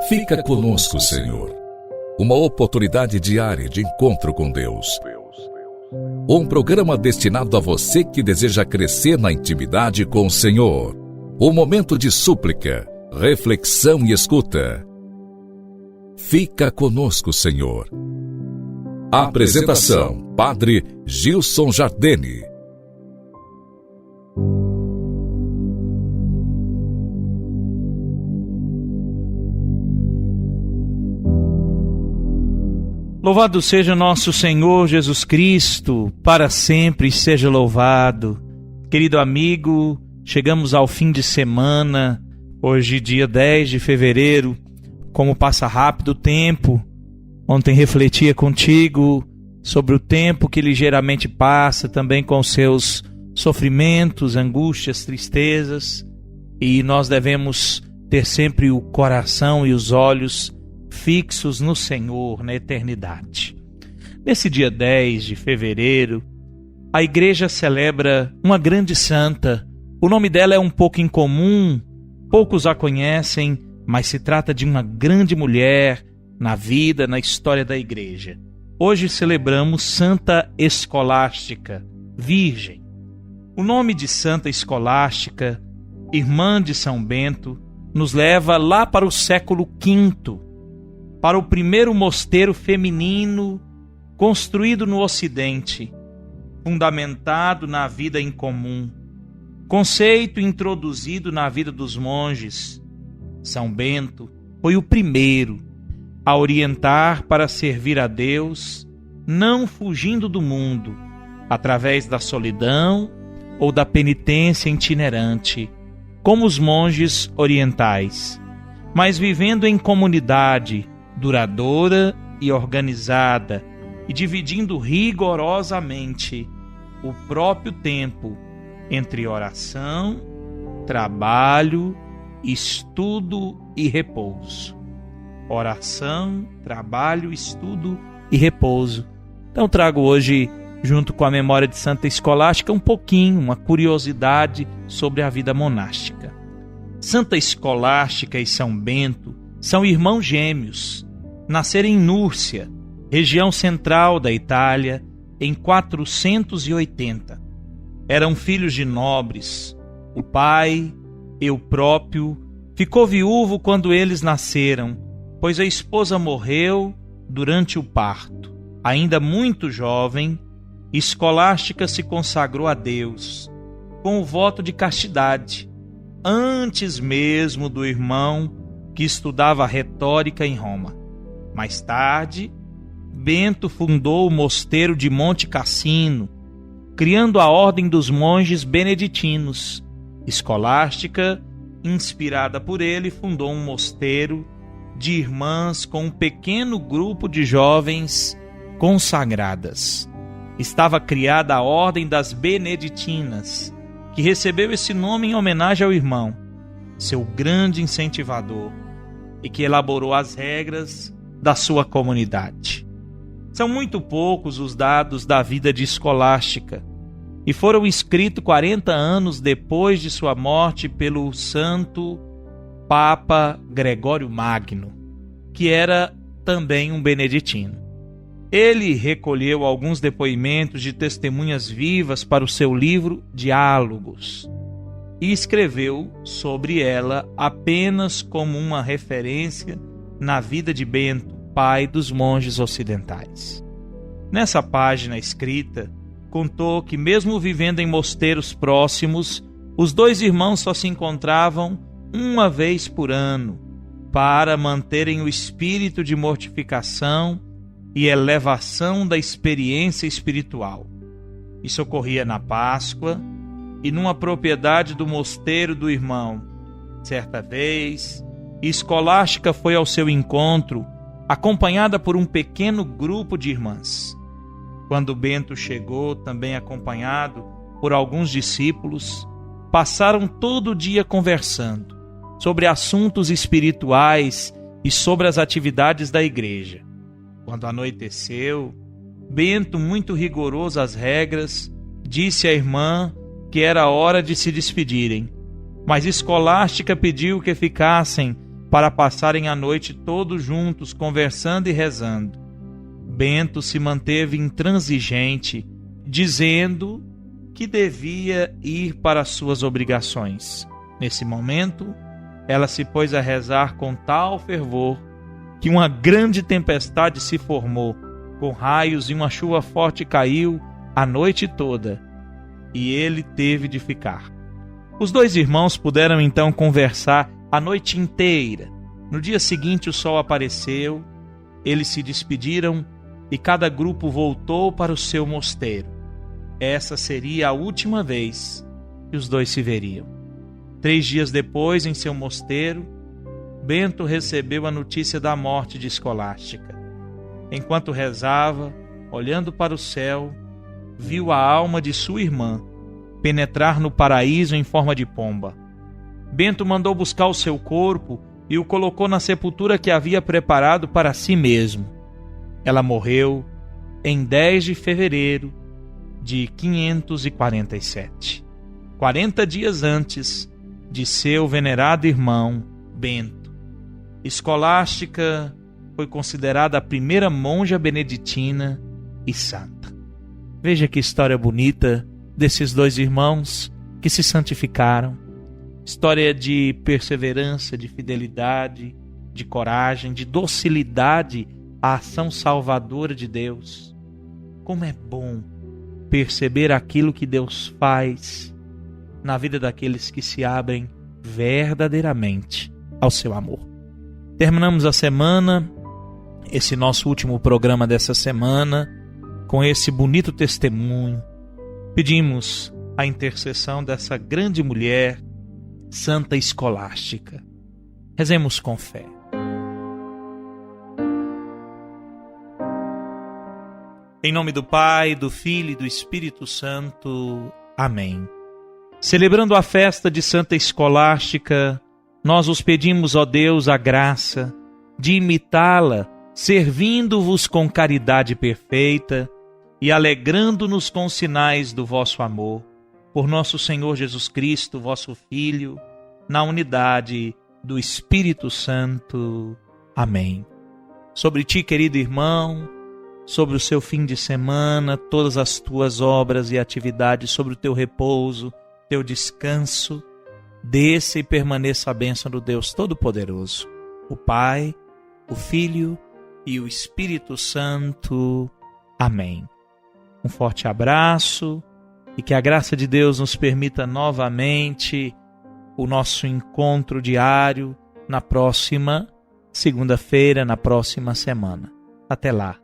Fica conosco, Senhor. Uma oportunidade diária de encontro com Deus. Um programa destinado a você que deseja crescer na intimidade com o Senhor. Um momento de súplica, reflexão e escuta. Fica conosco, Senhor. Apresentação: Padre Gilson Jardene. Louvado seja nosso Senhor Jesus Cristo, para sempre seja louvado. Querido amigo, chegamos ao fim de semana, hoje dia 10 de fevereiro, como passa rápido o tempo. Ontem refletia contigo sobre o tempo que ligeiramente passa, também com seus sofrimentos, angústias, tristezas, e nós devemos ter sempre o coração e os olhos fixos no Senhor, na eternidade. Nesse dia 10 de fevereiro, a igreja celebra uma grande santa. O nome dela é um pouco incomum, poucos a conhecem, mas se trata de uma grande mulher na vida, na história da igreja. Hoje celebramos Santa Escolástica, Virgem. O nome de Santa Escolástica, irmã de São Bento, nos leva lá para o século V, para o primeiro mosteiro feminino construído no Ocidente, fundamentado na vida em comum, conceito introduzido na vida dos monges. São Bento foi o primeiro a orientar para servir a Deus, não fugindo do mundo, através da solidão ou da penitência itinerante, como os monges orientais, mas vivendo em comunidade duradoura e organizada, e dividindo rigorosamente o próprio tempo entre oração, trabalho, estudo e repouso. Oração, trabalho, estudo e repouso. Então trago hoje, junto com a memória de Santa Escolástica, um pouquinho, uma curiosidade sobre a vida monástica. Santa Escolástica e São Bento são irmãos gêmeos. Nasceram em Núrcia, região central da Itália, em 480. Eram filhos de nobres. O pai, Euprópio, ficou viúvo quando eles nasceram, pois a esposa morreu durante o parto. Ainda muito jovem, Escolástica se consagrou a Deus com o voto de castidade, antes mesmo do irmão que estudava retórica em Roma. Mais tarde, Bento fundou o mosteiro de Monte Cassino, criando a ordem dos monges beneditinos. Escolástica, inspirada por ele, fundou um mosteiro de irmãs com um pequeno grupo de jovens consagradas. Estava criada a ordem das beneditinas, que recebeu esse nome em homenagem ao irmão, seu grande incentivador, e que elaborou as regras da sua comunidade. São muito poucos os dados da vida de Escolástica e foram escritos 40 anos depois de sua morte pelo santo Papa Gregório Magno, que era também um beneditino. Ele recolheu alguns depoimentos de testemunhas vivas para o seu livro Diálogos e escreveu sobre ela apenas como uma referência na vida de Bento, pai dos monges ocidentais. Nessa página escrita, contou que mesmo vivendo em mosteiros próximos, os dois irmãos só se encontravam uma vez por ano para manterem o espírito de mortificação e elevação da experiência espiritual. Isso ocorria na Páscoa e numa propriedade do mosteiro do irmão. Certa vez, Escolástica foi ao seu encontro, acompanhada por um pequeno grupo de irmãs. Quando Bento chegou, também acompanhado por alguns discípulos, passaram todo o dia conversando sobre assuntos espirituais e sobre as atividades da igreja. Quando anoiteceu, Bento, muito rigoroso às regras, disse à irmã que era hora de se despedirem, mas Escolástica pediu que ficassem para passarem a noite todos juntos, conversando e rezando. Bento se manteve intransigente, dizendo que devia ir para suas obrigações. Nesse momento, ela se pôs a rezar com tal fervor que uma grande tempestade se formou, com raios, e uma chuva forte caiu a noite toda, e ele teve de ficar. Os dois irmãos puderam então conversar a noite inteira. No dia seguinte o sol apareceu, eles se despediram e cada grupo voltou para o seu mosteiro. Essa seria a última vez que os dois se veriam. 3 dias depois, em seu mosteiro, Bento recebeu a notícia da morte de Escolástica. Enquanto rezava, olhando para o céu, viu a alma de sua irmã penetrar no paraíso em forma de pomba. Bento mandou buscar o seu corpo e o colocou na sepultura que havia preparado para si mesmo. Ela morreu em 10 de fevereiro de 547, 40 dias antes de seu venerado irmão Bento. Escolástica foi considerada a primeira monja beneditina e santa. Veja que história bonita desses dois irmãos que se santificaram. História de perseverança, de fidelidade, de coragem, de docilidade à ação salvadora de Deus. Como é bom perceber aquilo que Deus faz na vida daqueles que se abrem verdadeiramente ao seu amor. Terminamos a semana, esse nosso último programa dessa semana, com esse bonito testemunho. Pedimos a intercessão dessa grande mulher, Santa Escolástica. Rezemos com fé. Em nome do Pai, do Filho e do Espírito Santo. Amém. Celebrando a festa de Santa Escolástica, nós os pedimos, ó Deus, a graça de imitá-la, servindo-vos com caridade perfeita e alegrando-nos com os sinais do vosso amor. Por nosso Senhor Jesus Cristo, vosso Filho, na unidade do Espírito Santo. Amém. Sobre ti, querido irmão, sobre o seu fim de semana, todas as tuas obras e atividades, sobre o teu repouso, teu descanso, desça e permaneça a bênção do Deus Todo-Poderoso, o Pai, o Filho e o Espírito Santo. Amém. Um forte abraço e que a graça de Deus nos permita novamente o nosso encontro diário na próxima segunda-feira, na próxima semana. Até lá.